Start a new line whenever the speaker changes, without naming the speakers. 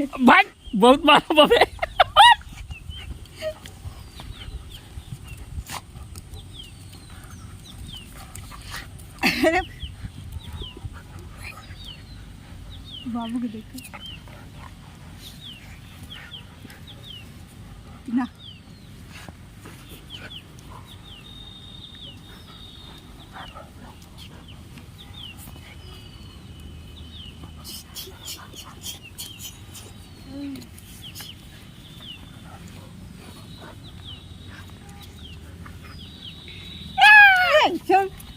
भाग बहुत मारा बाबे
बाबू को देखो ना